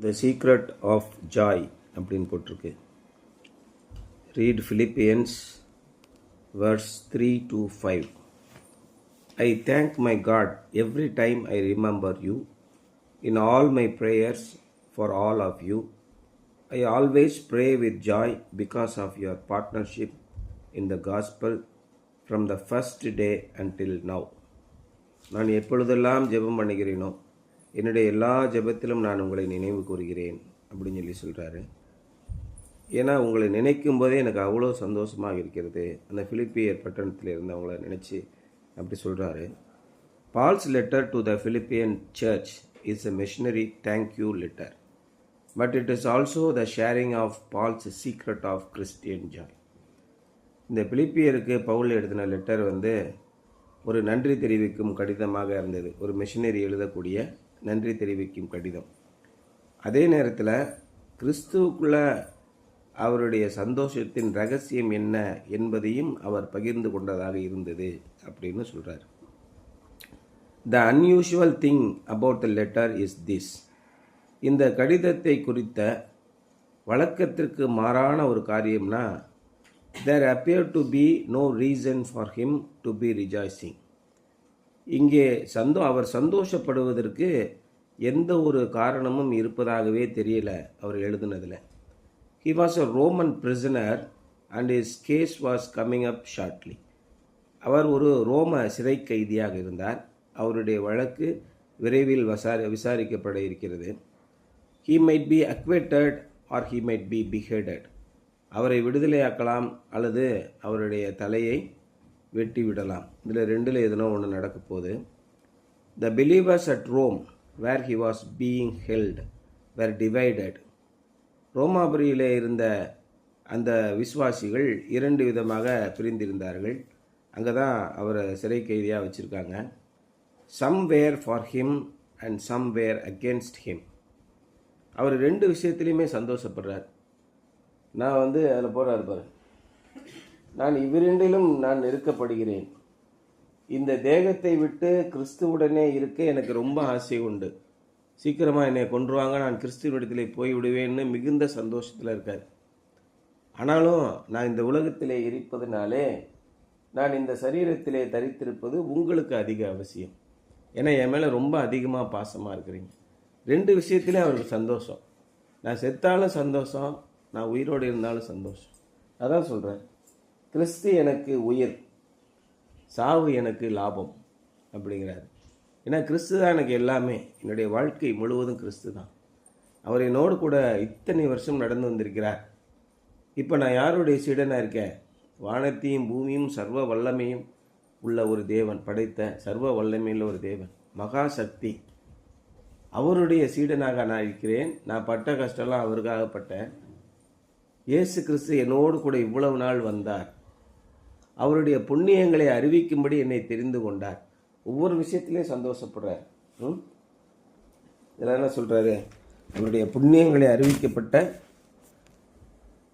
The secret of Joy அப்படின்னு போட்டிருக்கு. Read Philippians verse 3-5. I thank my God every time I remember you. In all my prayers for all of you, I always pray with joy because of your partnership in the gospel from the first day until now. நான் எப்பொழுதெல்லாம் ஜெபம் பண்ணுகிறேனோ என்னுடைய எல்லா ஜெபத்திலும் நான் உங்களை நினைவு கூறுகிறேன் அப்படின்னு சொல்லி சொல்கிறாரு. ஏன்னா உங்களை நினைக்கும் போதே எனக்கு அவ்வளோ சந்தோஷமாக இருக்கிறது. அந்த பிலிப்பியர் பட்டணத்தில் இருந்தவங்கள நினச்சி அப்படி சொல்கிறாரு. Paul's letter to the Philippian church is a missionary thank you letter, but it is also the sharing of Paul's secret of Christian joy. இந்த பிலிப்பியருக்கு பவுல் எழுதின லெட்டர் ஒரு நன்றி தெரிவிக்கும் கடிதமாக இருந்தது. ஒரு மிஷனரி எழுதக்கூடிய நன்றி தெரிவிக்கும் கடிதம். அதே நேரத்தில் கிறிஸ்துவுக்குள்ள அவருடைய சந்தோஷத்தின் ரகசியம் என்ன என்பதையும் அவர் பகிர்ந்து கொண்டதாக இருந்தது அப்படின்னு சொல்கிறார். த unusual thing about the letter is this. இந்த கடிதத்தை குறித்த வழக்கத்திற்கு மாறான ஒரு காரியம்னா, there appeared to be no reason for him to be rejoicing. இங்கே அவர் சந்தோஷப்படுவதற்கு எந்த ஒரு காரணமும் இருப்பதாகவே தெரியல அவர் எழுதுனதில். He was a Roman prisoner and his case was coming up shortly. அவர் ஒரு ரோம சிறை கைதியாக இருந்தார். அவருடைய வழக்கு விரைவில் விசாரிக்கப்பட இருக்கிறது. He might be acquitted or he might be beheaded. அவரை விடுதலையாக்கலாம் அல்லது அவருடைய தலையை வெட்டி விடலாம். இதில் ரெண்டில் எதுனோ ஒன்று நடக்க போகுது. The believers at Rome where he was being held were divided. ரோமாபுரியிலே இருந்த அந்த விசுவாசிகள் இரண்டு விதமாக பிரிந்திருந்தார்கள். அங்கே தான் அவரை சிறை கைதியாக வச்சுருக்காங்க. Some were for him and some were against him. அவர் ரெண்டு விஷயத்துலையுமே சந்தோஷப்படுறார். நான் அதில் போகிறார் பாரு, நான் இவ்விரண்டிலும் நான் நெருக்கப்படுகிறேன். இந்த தேகத்தை விட்டு கிறிஸ்துவுடனே இருக்க எனக்கு ரொம்ப ஆசை உண்டு. சீக்கிரமாக என்னை கொன்றுவாங்க, நான் கிறிஸ்துவிடத்திலே போய் விடுவேன்னு மிகுந்த சந்தோஷத்தில் இருக்கார். ஆனாலும் நான் இந்த உலகத்திலே இருப்பதனாலே நான் இந்த சரீரத்திலே தரித்திருப்பது உங்களுக்கு அதிக அவசியம். ஏன்னா என் மேலே ரொம்ப அதிகமாக பாசமாக இருக்கிறீங்க. ரெண்டு விஷயத்திலே அவருக்கு சந்தோஷம். நான் செத்தாலும் சந்தோஷம், நான் உயிரோடு இருந்தாலும் சந்தோஷம். அதான் சொல்கிறேன், கிறிஸ்து எனக்கு உயிர், சாவு எனக்கு லாபம் அப்படிங்கிறார். ஏன்னா கிறிஸ்து தான் எனக்கு எல்லாமே. என்னுடைய வாழ்க்கை முழுவதும் கிறிஸ்து தான். அவர் என்னோடு கூட இத்தனை வருஷம் நடந்து வந்திருக்கிறார். இப்போ நான் யாருடைய சீடனாக இருக்கேன்? வானத்தையும் பூமியும் சர்வ வல்லமையும் உள்ள ஒரு தேவன் படைத்த சர்வ வல்லமையுள்ள ஒரு தேவன், மகா சக்தி, அவருடைய சீடனாக நான் இருக்கிறேன். நான் பட்ட கஷ்டம்லாம் அவருக்காகப்பட்டேன். இயேசு கிறிஸ்து என்னோடு கூட இவ்வளவு நாள் வந்தார். அவருடைய புண்ணியங்களை அறிவிக்கும்படி என்னை தெரிந்து கொண்டார். ஒவ்வொரு விஷயத்திலையும் சந்தோஷப்படுறார். இதெல்லாம் என்ன சொல்கிறாரு? அவருடைய புண்ணியங்களை அறிவிக்கப்பட்ட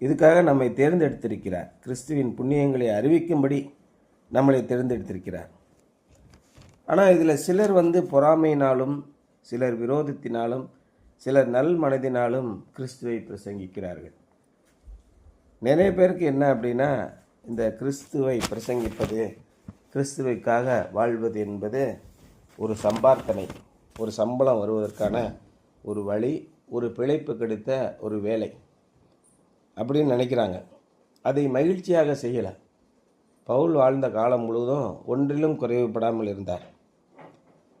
இதுக்காக நம்மை தேர்ந்தெடுத்திருக்கிறார். கிறிஸ்துவின் புண்ணியங்களை அறிவிக்கும்படி நம்மளை தேர்ந்தெடுத்திருக்கிறார். ஆனால் இதில் சிலர் பொறாமையினாலும், சிலர் விரோதத்தினாலும், சிலர் நல் மனதினாலும் கிறிஸ்துவை பிரசங்கிக்கிறார்கள். நிறைய பேருக்கு என்ன அப்படின்னா, இந்த கிறிஸ்துவை பிரசங்கிப்பது, கிறிஸ்துவைக்காக வாழ்வது என்பது ஒரு சம்பார்த்தனை, ஒரு சம்பளம் வருவதற்கான ஒரு வழி, ஒரு பிழைப்பு கிடைத்த ஒரு வேலை அப்படின்னு நினைக்கிறாங்க. அதை மகிழ்ச்சியாக செய்யலை. பவுல் வாழ்ந்த காலம் முழுவதும் ஒன்றிலும் குறைவுபடாமல் இருந்தார்.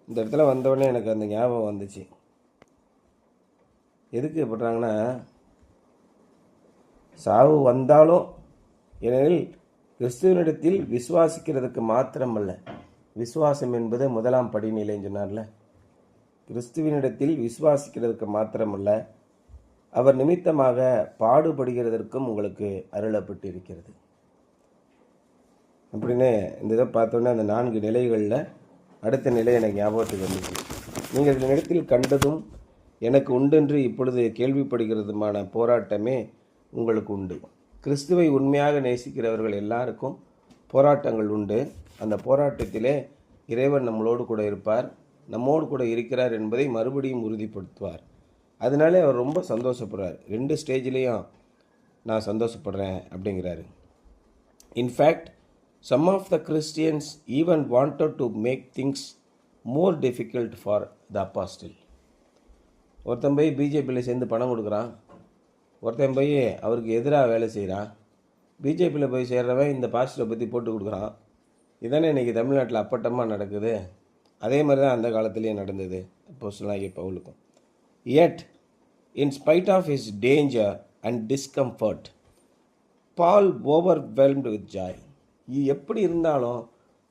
இந்த இடத்துல வந்தோடனே எனக்கு அந்த ஞாபகம் வந்துச்சு. எதுக்கு படுறாங்கன்னா, சாவு வந்தாலும், ஏனெனில் கிறிஸ்துவனிடத்தில் விசுவாசிக்கிறதுக்கு மாத்திரமல்ல, விசுவாசம் என்பது முதலாம் படிநிலைன்னு சொன்னார்ல. கிறிஸ்துவனிடத்தில் விசுவாசிக்கிறதுக்கு மாத்திரமல்ல, அவர் நிமித்தமாக பாடுபடுகிறதற்கும் உங்களுக்கு அருளப்பட்டு இருக்கிறது அப்படின்னு இந்த இதை பார்த்தோன்னே அந்த 4 நிலைகளில் அடுத்த நிலை எனக்கு ஞாபகத்துக்கு வந்துச்சு. நீங்கள் இதனிடத்தில் கண்டதும் எனக்கு உண்டென்று இப்பொழுது கேள்விப்படுகிறதுமான போராட்டமே உங்களுக்கு உண்டு. கிறிஸ்துவை உண்மையாக நேசிக்கிறவர்கள் எல்லாருக்கும் போராட்டங்கள் உண்டு. அந்த போராட்டத்திலே இறைவன் நம்மளோடு கூட இருப்பார், நம்மோடு கூட இருக்கிறார் என்பதை மறுபடியும் உறுதிப்படுத்துவார். அதனாலே அவர் ரொம்ப சந்தோஷப்படுறார். 2 ஸ்டேஜ்லேயும் நான் சந்தோஷப்படுறேன் அப்படிங்கிறாரு. In fact some of the Christians even wanted to make things more difficult for the apostle. ஒருத்தன் போய் பிஜேபியில் சேர்ந்து பணம் கொடுக்குறான், ஒருத்தன் போய் அவருக்கு எதிராக வேலை செய்கிறான். பிஜேபியில் போய் சேர்றவன் இந்த பாஸ்டரை பற்றி போட்டு கொடுக்குறான். இதானே இன்றைக்கி தமிழ்நாட்டில் அப்பட்டமாக நடக்குது. அதே மாதிரி தான் அந்த காலத்திலேயே நடந்தது அப்போஸ்தலனாகிய பவுலுக்கும். Yet, in spite of his danger and discomfort, Paul overwhelmed with joy. எப்படி இருந்தாலும்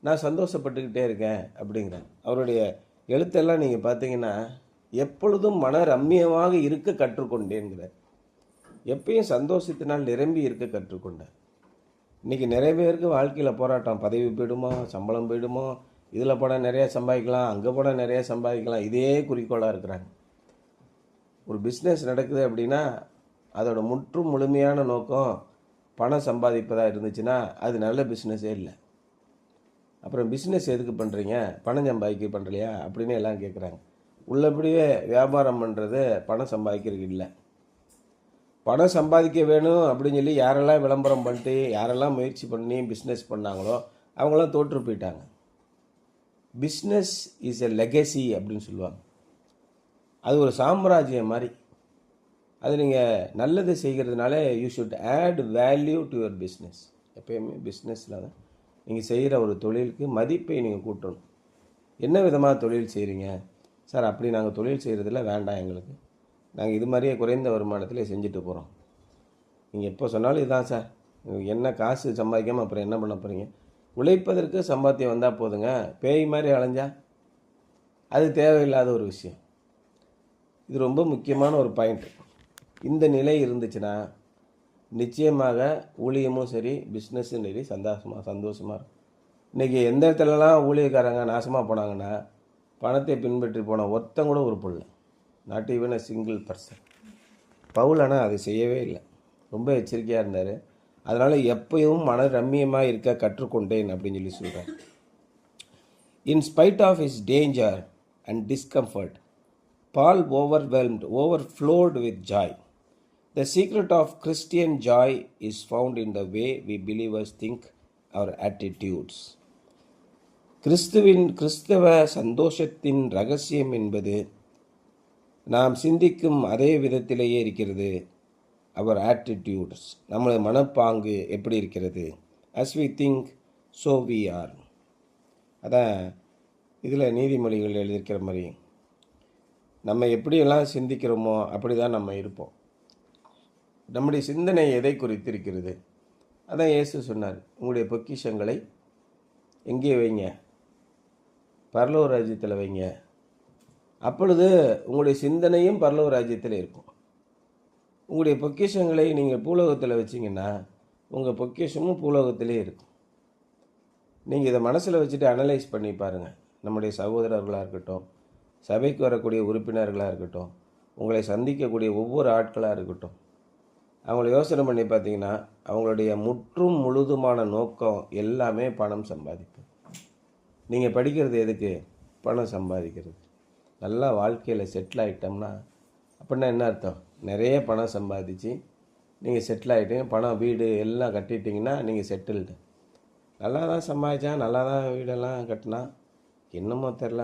நான் சந்தோஷப்பட்டுக்கிட்டே இருக்கேன் அப்படிங்கிறேன். அவருடைய எழுத்தெல்லாம் நீங்கள் பார்த்தீங்கன்னா எப்பொழுதும் மன ரம்மியமாக இருக்க கற்றுக்கொண்டேங்கிறார். எப்பயும் சந்தோஷத்தினால் நிரம்பி இருக்க கற்றுக்கொண்டேன். இன்றைக்கி நிறைய பேருக்கு வாழ்க்கையில் போராட்டம், பதவி போயிடுமோ, சம்பளம் போயிடுமோ, இதில் போனால் நிறையா சம்பாதிக்கலாம், அங்கே போனால் நிறையா சம்பாதிக்கலாம், இதே குறிக்கோளாக இருக்கிறாங்க. ஒரு பிஸ்னஸ் நடக்குது அப்படின்னா அதோட முற்றும் முழுமையான நோக்கம் பணம் சம்பாதிப்பதாக இருந்துச்சுன்னா அது நல்ல பிஸ்னஸே இல்லை. அப்புறம் பிஸ்னஸ் எதுக்கு பண்ணுறீங்க, பணம் சம்பாதிக்க பண்ணுறலையா அப்படின்னு எல்லாம் கேட்குறாங்க. உள்ளபடியே வியாபாரம் பண்ணுறது பணம் சம்பாதிக்கிறதுக்கு இல்லை. பணம் சம்பாதிக்க வேணும் அப்படின்னு சொல்லி யாரெல்லாம் விளம்பரம் பண்ணிட்டு யாரெல்லாம் முயற்சி பண்ணி பிஸ்னஸ் பண்ணாங்களோ அவங்களாம் தோற்று போயிட்டாங்க. பிஸ்னஸ் இஸ் எ லெகசி அப்படின்னு சொல்லுவாங்க. அது ஒரு சாம்ராஜ்யம் மாதிரி. அது நீங்கள் நல்லது செய்கிறதுனால you should add value to your business. எப்பயுமே பிஸ்னஸில் தான் நீங்கள் செய்கிற ஒரு தொழிலுக்கு மதிப்பை நீங்கள் கூட்டணும். என்ன விதமாக தொழில் செய்கிறீங்க சார்? அப்படி நாங்கள் தொழில் செய்கிறதில்ல, வேண்டாம் எங்களுக்கு, நாங்கள் இது மாதிரியே குறைந்த வருமானத்தில் செஞ்சுட்டு போகிறோம். நீங்கள் எப்போ சொன்னாலும் இதுதான் சார், என்ன காசு சம்பாதிக்காமல் அப்புறம் என்ன பண்ண போகிறீங்க? உழைப்பதற்கு சம்பாத்தியம் வந்தால் போதுங்க, பேய் மாதிரி அலைஞ்சா அது தேவையில்லாத ஒரு விஷயம். இது ரொம்ப முக்கியமான ஒரு பாயிண்ட். இந்த நிலை இருந்துச்சுன்னா நிச்சயமாக ஊழியமும் சரி பிஸ்னஸும் சரி சந்தோஷமாக இருக்கும். இன்றைக்கி எந்த இடத்துலலாம் ஊழியக்காரங்க நாசமாக போனாங்கன்னா பணத்தை பின்பற்றி போன ஒருத்தன் கூட உருப்படல. Not even a single person. Paul ஆனால் அதை செய்யவே இல்லை, ரொம்ப எச்சரிக்கையாக இருந்தார். அதனால் எப்பயும் மன ரம்மியமாக இருக்க கற்றுக்கொண்டேன் அப்படின்னு சொல்லி சொல்கிறேன். In spite of his danger and discomfort, Paul overflowed with joy. The secret of Christian joy is found in the way we believers think, our attitudes. கிறிஸ்தவ சந்தோஷத்தின் ரகசியம் என்பது நாம் சிந்திக்கும் அதே விதத்திலேயே இருக்கிறது. அவர் ஆட்டிடியூட்ஸ், நம்மளது மனப்பாங்கு எப்படி இருக்கிறது. as we think so we are. அதான் இதில் நீதிமொழிகள் எழுதியிருக்கிற மாதிரி நம்ம எப்படியெல்லாம் சிந்திக்கிறோமோ அப்படி தான் நம்ம இருப்போம். நம்முடைய சிந்தனை எதை குறித்து இருக்கிறது? அதான் இயேசு சொன்னார், உங்களுடைய பொக்கிஷங்களை எங்கே வைங்க? பரலோக ராஜ்யத்தில் வைங்க. அப்பொழுது உங்களுடைய சிந்தனையும் பரலோக ராஜ்யத்தில் இருக்கும். உங்களுடைய பொக்கிஷங்களை நீங்கள் பூலோகத்தில் வச்சிங்கன்னா உங்கள் பொக்கிஷமும் பூலோகத்திலே இருக்கும். நீங்கள் இதை மனசில் வச்சுட்டு அனலைஸ் பண்ணி பாருங்கள். நம்முடைய சகோதரர்களாக இருக்கட்டும், சபைக்கு வரக்கூடிய உறுப்பினர்களாக இருக்கட்டும், உங்களை சந்திக்கக்கூடிய ஒவ்வொரு ஆட்களாக இருக்கட்டும், அவங்கள யோசனை பண்ணி பார்த்தீங்கன்னா அவங்களுடைய முற்றும் முழுதுமான நோக்கம் எல்லாமே பணம் சம்பாதிப்பு. நீங்கள் படிக்கிறது எதுக்கு? பணம் சம்பாதிக்கிறது. நல்லா வாழ்க்கையில் செட்டில் ஆகிட்டோம்னா அப்படின்னா என்ன அர்த்தம்? நிறைய பணம் சம்பாதிச்சு நீங்கள் செட்டில் ஆகிட்டீங்க, பணம் வீடு எல்லாம் கட்டிட்டிங்கன்னா நீங்கள் செட்டில்டு. நல்லா தான் சம்பாதிச்சான், நல்லா தான் வீடெல்லாம் கட்டினா, என்னமோ தெரில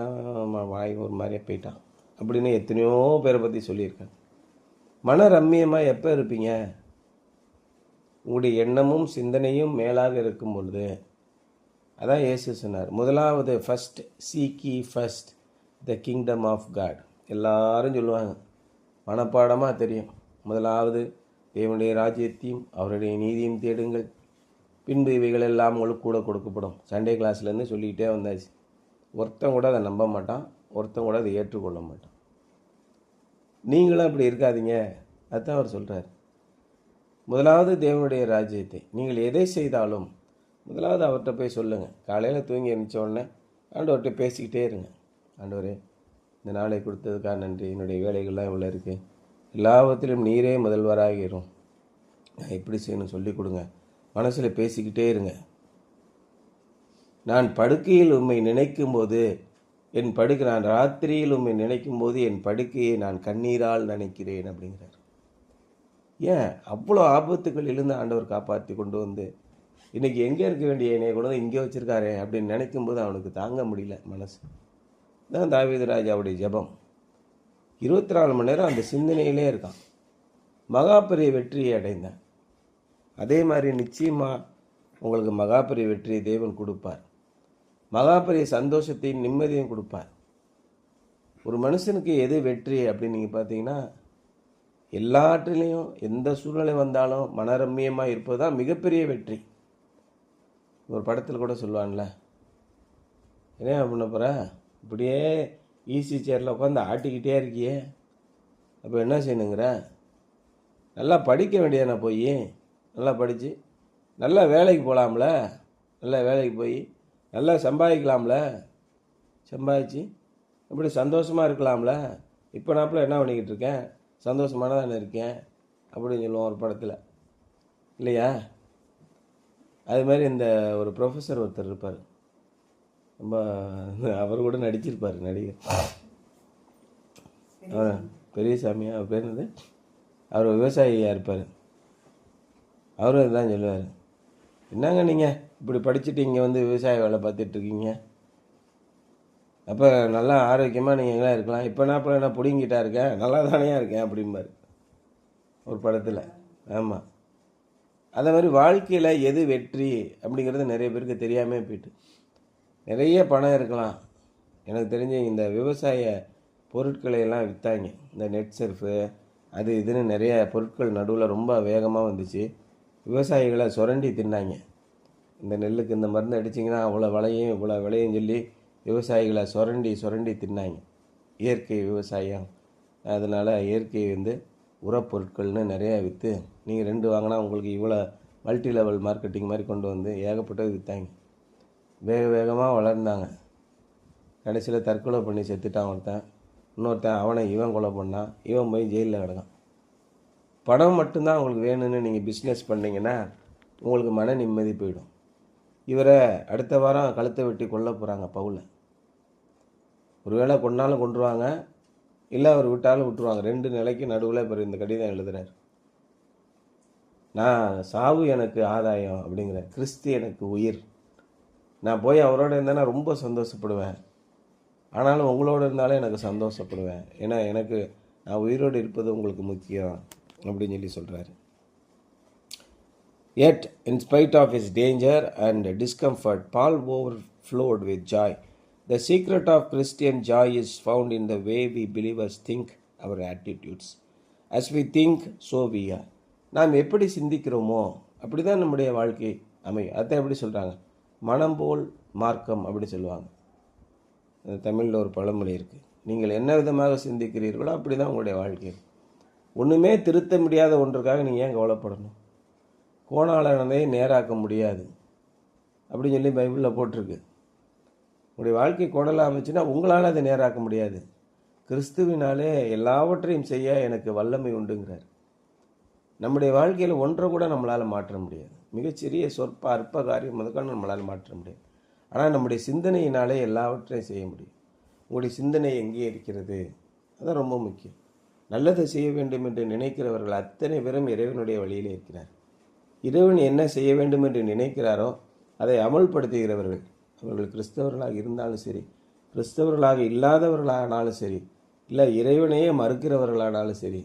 வாய் ஒரு மாதிரியே போயிட்டான் அப்படின்னு எத்தனையோ பேரை பற்றி சொல்லியிருக்கேன். மன ரம்மியமாக எப்போ இருப்பீங்க? உங்களுடைய எண்ணமும் சிந்தனையும் மேலாக இருக்கும் பொழுது. அதான் இயேசு சொன்னார், முதலாவது first seek ye first the kingdom of God. எல்லாரும் சொல்லுவாங்க, மனப்பாடமாக தெரியும். முதலாவது தேவனுடைய ராஜ்யத்தையும் அவருடைய நீதியும் தேடுங்கள், பின்பு இவைகள் எல்லாம் உங்களுக்கு கூட கொடுக்கப்படும். சண்டே கிளாஸ்லேருந்து சொல்லிக்கிட்டே வந்தாச்சு. ஒருத்தன் கூட அதை நம்ப மாட்டான், ஒருத்தன் கூட அதை ஏற்றுக்கொள்ள மாட்டான். நீங்களும் அப்படி இருக்காதீங்க. அதுதான் அவர் சொல்கிறார். முதலாவது தேவனுடைய ராஜ்யத்தை, நீங்கள் எதை செய்தாலும் முதலாவது அவர்கிட்ட போய் சொல்லுங்கள். காலையில் தூங்கி எழுந்திரிச்ச உடனே ஆண்டவர்கிட்ட பேசிக்கிட்டே இருங்க. ஆண்டவரே, இந்த நாளை கொடுத்ததுக்காக நன்றி, என்னுடைய வேலைகள்லாம் இவ்வளோ இருக்குது, எல்லாவற்றிலும் நீரே முதல்வராகிரும், நான் எப்படி செய்யணும் சொல்லிக் கொடுங்க. மனசில் பேசிக்கிட்டே இருங்க. நான் படுக்கையில் உம்மை நினைக்கும் போது நான் ராத்திரியில் உம்மை நினைக்கும் போது என் படுக்கையை நான் கண்ணீரால் நினைக்கிறேன் அப்படிங்கிறார். ஏன் அவ்வளோ ஆபத்துக்கள் இருந்து ஆண்டவர் காப்பாற்றி கொண்டு வந்து இன்றைக்கி எங்கே இருக்க வேண்டிய என்னை கொண்டு வந்து இங்கே வச்சுருக்காரே அப்படின்னு நினைக்கும் போது அவனுக்கு தாங்க முடியல மனசு. தான் தாவீது ராஜாவுடைய ஜெபம். 24 மணி நேரம் அந்த சிந்தனையிலே இருக்கான். மகா பெரிய வெற்றியை அடைந்தான். அதே மாதிரி நிச்சயமாக உங்களுக்கு மகா பெரிய வெற்றியை தேவன் கொடுப்பார். மகா பெரிய சந்தோஷத்தையும் நிம்மதியும் கொடுப்பார். ஒரு மனுஷனுக்கு எது வெற்றி அப்படின்னு நீங்கள் பார்த்தீங்கன்னா, எல்லாற்றிலையும் எந்த சூழ்நிலை வந்தாலும் மனரம்மியமாக இருப்பது தான் மிகப்பெரிய வெற்றி. ஒரு படத்தில் கூட சொல்லுவான்ல, என்ன பண்ண போகிற, இப்படியே ஈஸி சேரில் உட்காந்து ஆட்டிக்கிட்டே இருக்கியே, அப்போ என்ன செய்யணுங்கிற, நல்லா படிக்க வேண்டியதானே, போய் நல்லா படித்து நல்லா வேலைக்கு போகலாம்ல, நல்லா வேலைக்கு போய் நல்லா சம்பாதிக்கலாம்ல, சம்பாதிச்சு இப்படி சந்தோஷமாக இருக்கலாம்ல, இப்போ நாப்பில் என்ன பண்ணிக்கிட்டு இருக்கேன், சந்தோஷமான தானே இருக்கேன் அப்படின்னு சொல்லுவோம் ஒரு படத்தில் இல்லையா. அது மாதிரி இந்த ஒரு ப்ரொஃபஸர் ஒருத்தர் இருப்பார், ரொம்ப அவர் கூட நடிச்சிருப்பார் நடிகர், பெரியசாமி அவர் பேர் என்னது, அவர் விவசாயியாக இருப்பார். அவரும் இதுதான் சொல்லுவார், என்னங்க நீங்கள் இப்படி படிச்சுட்டு இங்கே வந்து விவசாய வேலை பார்த்துட்ருக்கீங்க, அப்போ நல்லா ஆரோக்கியமாக நீங்கள் எங்கெல்லாம் இருக்கலாம், இப்போ நான் இப்போ என்ன பிடிங்கிட்டா இருக்கேன், நல்லா தானே இருக்கேன் அப்படிம்பார் ஒரு படத்தில். ஆமாம், அதே மாதிரி வாழ்க்கையில் எது வெற்றி அப்படிங்கிறது நிறைய பேருக்கு தெரியாமல் போயிட்டு. நிறைய பணம் இருக்கலாம். எனக்கு தெரிஞ்ச இந்த விவசாய பொருட்களை எல்லாம் விற்றாங்க, இந்த நெட் சர்ஃபு அது இதுன்னு நிறைய பொருட்கள் நடுவில் ரொம்ப வேகமாக வந்துச்சு. விவசாயிகளை சுரண்டி தின்னாங்க. இந்த நெல்லுக்கு இந்த மருந்து அடிச்சிங்கன்னா அவ்வளோ விளையும் சொல்லி விவசாயிகளை சுரண்டி தின்னாங்க. இயற்கை விவசாயம், அதனால் இயற்கை உரப்பொருட்கள்னு நிறையா விற்று நீங்கள் 2 வாங்கினா உங்களுக்கு இவ்வளோ மல்டி லெவல் மார்க்கெட்டிங் மாதிரி கொண்டு வந்து ஏகப்பட்டது விற்றாங்க. வேகமாக வளர்ந்தாங்க. கடைசியில் தற்கொலை பண்ணி செத்துட்டான் ஒருத்தன், இன்னொருத்தன் அவனை இவன் கொலை பண்ணான், இவன் போய் ஜெயிலில் கிடக்கான். பணம் மட்டும்தான் உங்களுக்கு வேணும்னு நீங்கள் பிஸ்னஸ் பண்ணிங்கன்னா உங்களுக்கு மன நிம்மதி போயிடும். இவரை அடுத்த வாரம் கழுத்தை வெட்டி கொல்ல போகிறாங்க பவுலை. ஒருவேளை கொண்டாலும் கொண்டுருவாங்க, இல்லை அவர் விட்டாலும் விட்டுருவாங்க. 2 நிலைக்கு நடுவில் இப்போ இந்த கடிதம் எழுதுகிறார். நான் சாவு எனக்கு ஆதாயம் அப்படிங்கிற, கிறிஸ்து எனக்கு உயிர், நான் போய் அவரோட இருந்தேன்னா ரொம்ப சந்தோஷப்படுவேன், ஆனாலும் உங்களோட இருந்தாலும் எனக்கு சந்தோஷப்படுவேன், ஏன்னா எனக்கு நான் உயிரோடு இருப்பது உங்களுக்கு முக்கியம் அப்படின்னு சொல்லி சொல்கிறாரு. Yet, in spite of his danger and discomfort, Paul overflowed with joy. The secret of Christian joy is found in the way we believers think, our attitudes. As we think, so we are. நாம் எப்படி சிந்திக்கிறோமோ அப்படி தான் நம்முடைய வாழ்க்கை அமையும். அதை எப்படி சொல்கிறாங்க, மனம் போல் மார்க்கம் அப்படி சொல்லுவாங்க. தமிழில் ஒரு பழமொழி இருக்குது, நீங்கள் என்ன விதமாக சிந்திக்கிறீர்களோ அப்படி தான் உங்களுடைய வாழ்க்கை. ஒன்றுமே திருத்த முடியாத ஒன்றுக்காக நீங்கள் ஏன் கவலைப்படணும், கோணாளனதை நேராக்க முடியாது அப்படின்னு சொல்லி பைபிளில் போட்டிருக்கு. உங்களுடைய வாழ்க்கை கோணலாக அமைச்சுன்னா உங்களால் அதை நேராக்க முடியாது. கிறிஸ்துவினாலே எல்லாவற்றையும் செய்ய எனக்கு வல்லமை உண்டுங்கிறார். நம்முடைய வாழ்க்கையில் ஒன்றை கூட நம்மளால் மாற்ற முடியாது. மிகச்சிறிய சொற்ப அற்ப காரியம் முதற்கான நம்மளால் மாற்ற முடியாது. ஆனால் நம்முடைய சிந்தனையினாலே எல்லாவற்றையும் செய்ய முடியும். உங்களுடைய சிந்தனை எங்கே இருக்கிறது, அதுதான் ரொம்ப முக்கியம். நல்லதை செய்ய வேண்டும் என்று நினைக்கிறவர்கள் அத்தனை பேரும் இறைவனுடைய வழியிலே இருக்கிறார். இறைவன் என்ன செய்ய வேண்டும் என்று நினைக்கிறாரோ அதை அமல்படுத்துகிறவர்கள், அவர்கள் கிறிஸ்தவர்களாக இருந்தாலும் சரி, கிறிஸ்தவர்களாக இல்லாதவர்களானாலும் சரி, இல்லை இறைவனையே மறுக்கிறவர்களானாலும் சரி,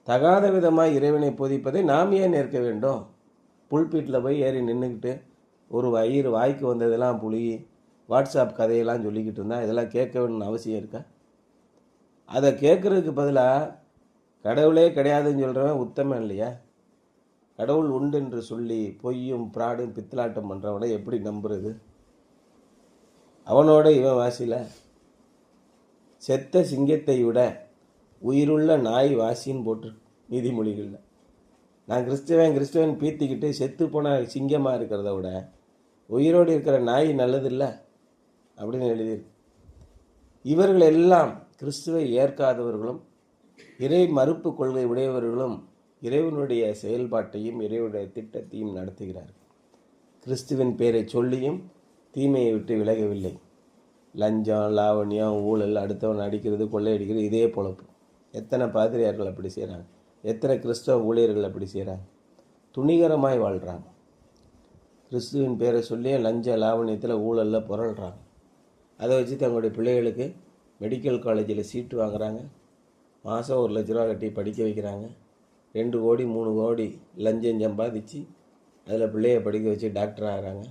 தகாத விதமாக இறைவனை போதிப்பதை நாம் ஏன் ஏற்க வேண்டும்? புல்பீட்டில் போய் ஏறி நின்றுக்கிட்டு ஒரு வாய்க்கு வந்ததெல்லாம் புளி வாட்ஸ்அப் கதையெல்லாம் சொல்லிக்கிட்டு இருந்தால் இதெல்லாம் கேட்க வேணும்னு அவசியம் இருக்கா? அதை கேட்குறதுக்கு பதிலாக கடவுளே கிடையாதுன்னு சொல்கிறவன் உத்தமன் இல்லையா? கடவுள் உண்டு என்று சொல்லி பொய்யும் பிராடும் பித்தலாட்டம் பண்ணுறவனை எப்படி நம்புறது? அவனோட இவன் வாசியில் செத்த சிங்கத்தை விட உயிருள்ள நாய் வாசின்னு போட்டு நீதிமொழிகளில். நான் கிறிஸ்தவன் பீத்திக்கிட்டு செத்து போன சிங்கமாக இருக்கிறத விட உயிரோடு இருக்கிற நாய் நல்லதில்லை அப்படின்னு எழுதியிருக்கு. இவர்கள் எல்லாம் கிறிஸ்துவை ஏற்காதவர்களும் இறை மறுப்பு கொள்கை உடையவர்களும் இறைவனுடைய செயல்பாட்டையும் இறைவனுடைய திட்டத்தையும் நடத்துகிறார். கிறிஸ்துவின் பெயரை சொல்லியும் தீமையை விட்டு விலகவில்லை. லஞ்சம், லாவணியம், ஊழல், அடுத்தவன் அடிக்கிறது, கொள்ளையடிக்கிறது, இதே பொழப்பு. எத்தனை பாதிரியார்கள் அப்படி செய்கிறாங்க, எத்தனை கிறிஸ்தவ ஊழியர்கள் அப்படி செய்கிறாங்க. துணிகரமாய் வாழ்கிறாங்க. கிறிஸ்துவின் பேரை சொல்லி லஞ்ச லாவணியத்தில் ஊழலில் புரள்றாங்க. அதை வச்சு தங்களுடைய பிள்ளைகளுக்கு மெடிக்கல் காலேஜில் சீட்டு வாங்குகிறாங்க. மாதம் 1 லட்ச ரூபா கட்டி படிக்க வைக்கிறாங்க. 2 கோடி 3 கோடி லஞ்சம் சம்பாதிச்சு அதில் பிள்ளைய படிக்க வச்சு டாக்டர் ஆகிறாங்க.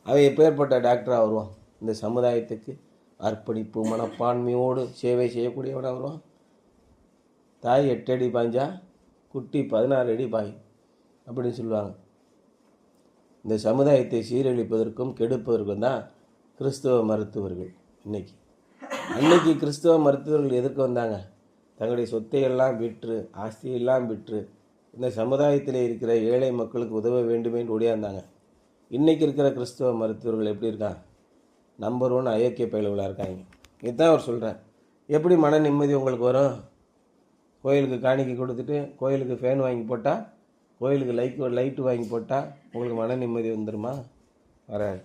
அவன் எப்பேற்பட்ட டாக்டராக வருவான்? இந்த சமுதாயத்துக்கு அர்ப்பணிப்பு மனப்பான்மையோடு சேவை செய்யக்கூடியவனாக வருவான். தாய் 8 அடி பாய்ஞ்சா குட்டி 16 அடி பாய் அப்படின்னு சொல்லுவாங்க. இந்த சமுதாயத்தை சீரழிப்பதற்கும் கெடுப்பதற்கும் தான் கிறிஸ்தவ மருத்துவர்கள் அன்னைக்கு கிறிஸ்தவ மருத்துவர்கள் எதற்கு வந்தாங்க? தங்களுடைய சொத்தையெல்லாம் விற்று, ஆஸ்தியெல்லாம் விற்று இந்த சமுதாயத்தில் இருக்கிற ஏழை மக்களுக்கு உதவ வேண்டுமே ஓடியாந்தாங்க. இன்றைக்கி இருக்கிற கிறிஸ்தவ மருத்துவர்கள் எப்படி இருக்காங்க? நம்பர் 1 அயோக்கிய பயலுகளாக இருக்காங்க. இதுதான் அவர் சொல்கிறேன். எப்படி மன நிம்மதி உங்களுக்கு வரும்? கோயிலுக்கு காணிக்கை கொடுத்துட்டு கோயிலுக்கு ஃபேன் வாங்கி போட்டால், கோயிலுக்கு லைட்டு வாங்கி போட்டால் உங்களுக்கு மன நிம்மதி வந்துடுமா? வராது.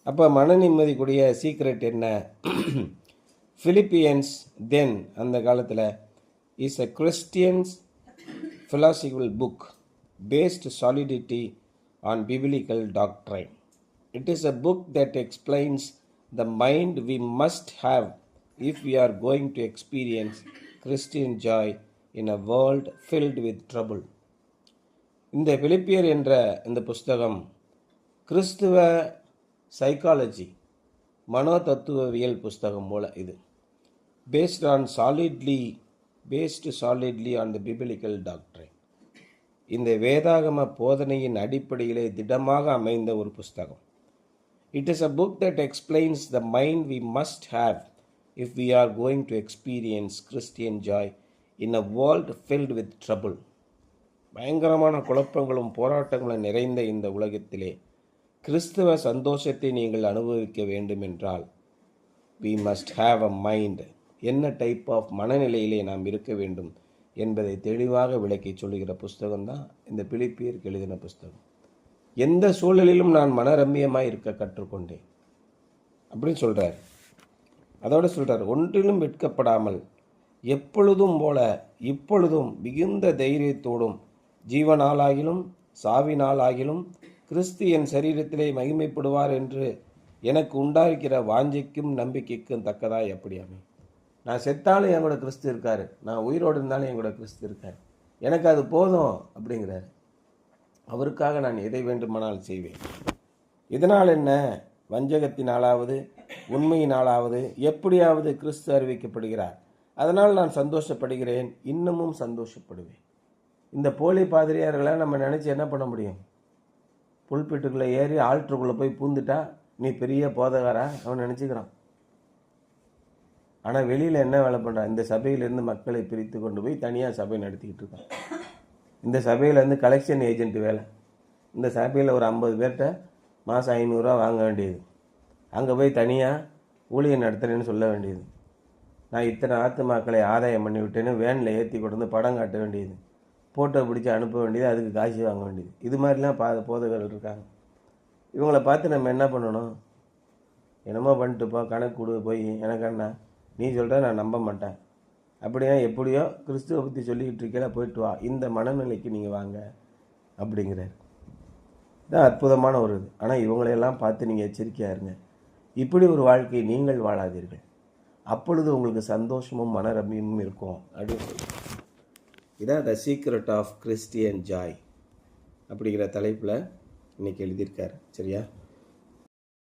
அப்போ மன நிம்மதிக்குரிய சீக்ரெட் என்ன? பிலிப்பியன்ஸ் தென் அந்த காலத்தில் is a Christians philosophical book based solidity on biblical doctrine. It is a book that explains the mind we must have if we are going to experience Christian joy in a world filled with trouble. இந்த பிலிப்பியர் என்ற இந்த புஸ்தகம் கிறிஸ்துவ psychology, மனோ தத்துவவியல் புஸ்தகம் போல இது. based solidly on the biblical doctrine. இந்த வேதாகம போதனையின் அடிப்படையிலே திடமாக அமைந்த ஒரு புஸ்தகம். It is a book that explains the mind we must have if we are going to experience Christian joy in a world filled with trouble. பயங்கரமான குழப்பங்களும் போராட்டங்களும் நிறைந்த இந்த உலகத்திலே கிறிஸ்துவ சந்தோஷத்தை நீங்கள் அனுபவிக்க வேண்டும் என்றால் we must have a mind. என்ன டைப் ஆஃப் மனநிலையிலே நாம் இருக்க வேண்டும் என்பதை தெளிவாக விளக்கி சொல்லுகிற புஸ்தகம் தான் இந்த பிலிப்பியருக்கு எழுதின புஸ்தகம். எந்த சூழலிலும் நான் மனரம்மியமாக இருக்க கற்றுக்கொண்டேன் அப்படின்னு சொல்கிறார். அதோடு சொல்கிறார், ஒன்றிலும் வெட்கப்படாமல் எப்பொழுதும் போல இப்பொழுதும் மிகுந்த தைரியத்தோடும் ஜீவனாலாகிலும் சாவினாலாகிலும் கிறிஸ்து என் சரீரத்திலே மகிமைப்படுவார் என்று எனக்கு உண்டாயிருக்கிற வாஞ்சைக்கும் நம்பிக்கைக்கும் தக்கதாய் எப்படி அமையும். நான் செத்தாலும் என் கூட கிறிஸ்து இருக்கார், நான் உயிரோடு இருந்தாலும் என் கூட கிறிஸ்து இருக்கார், எனக்கு அது போதும் அப்படிங்கிறார். அவருக்காக நான் எதை வேண்டுமானால் செய்வேன். இதனால் என்ன? வஞ்சகத்தினாலாவது உண்மையினாலாவது எப்படியாவது கிறிஸ்து அறிவிக்கப்படுகிறார், அதனால் நான் சந்தோஷப்படுகிறேன், இன்னமும் சந்தோஷப்படுவேன். இந்த போலி பாதிரியார்களை நம்ம நினச்சி என்ன பண்ண முடியும்? புல்பிட்டுக்குள்ளே ஏறி ஆல்ட்ருக்குள்ளே போய் பூந்துட்டா நீ பெரிய போதகாரா அவன் நினச்சிக்கிறான். ஆனால் வெளியில் என்ன வேலை பண்ணுறான்? இந்த சபையிலேருந்து மக்களை பிரித்து கொண்டு போய் தனியாக சபை நடத்திக்கிட்டு இருக்கான். இந்த சபையிலேருந்து கலெக்ஷன் ஏஜென்ட் வேலை. இந்த சபையில் ஒரு 50 பேர்கிட்ட மாதம் 500 ரூபா வாங்க வேண்டியது. அங்கே போய் தனியாக ஊழியம் நடத்துகிறேன்னு சொல்ல வேண்டியது. நான் இத்தனை ஆத்துமாக்களை ஆதாயம் பண்ணி விட்டேன்னு வேனில் ஏற்றி கொண்டு வந்து படம் காட்ட வேண்டியது, ஃபோட்டோ பிடிச்சி அனுப்ப வேண்டியது, அதுக்கு காசு வாங்க வேண்டியது. இது மாதிரிலாம் போதகர்கள் இருக்காங்க. இவங்களை பார்த்து நம்ம என்ன பண்ணணும்? என்னமோ பண்ணிட்டுப்போ கணக்கு கொடு போய் எனக்கு என்ன நீ சொல்கிற நான் நம்ப மாட்டேன் அப்படின்னா எப்படியோ கிறிஸ்துவை பற்றி சொல்லிக்கிட்டு இருக்கல, போயிட்டு வா, இந்த மனநிலைக்கு நீங்கள் வாங்க அப்படிங்கிறார். இதான் அற்புதமான ஒரு இது. ஆனால் இவங்களையெல்லாம் பார்த்து நீங்கள் எச்சரிக்கையாக இருங்க. இப்படி ஒரு வாழ்க்கையை நீங்கள் வாழாதீர்கள், அப்பொழுது உங்களுக்கு சந்தோஷமும் மனரம்யமும் இருக்கும் அப்படின்னு சொல்லி. இதான் the secret of Christian joy அப்படிங்கிற தலைப்பில் இன்றைக்கி எழுதியிருக்கார். சரியா?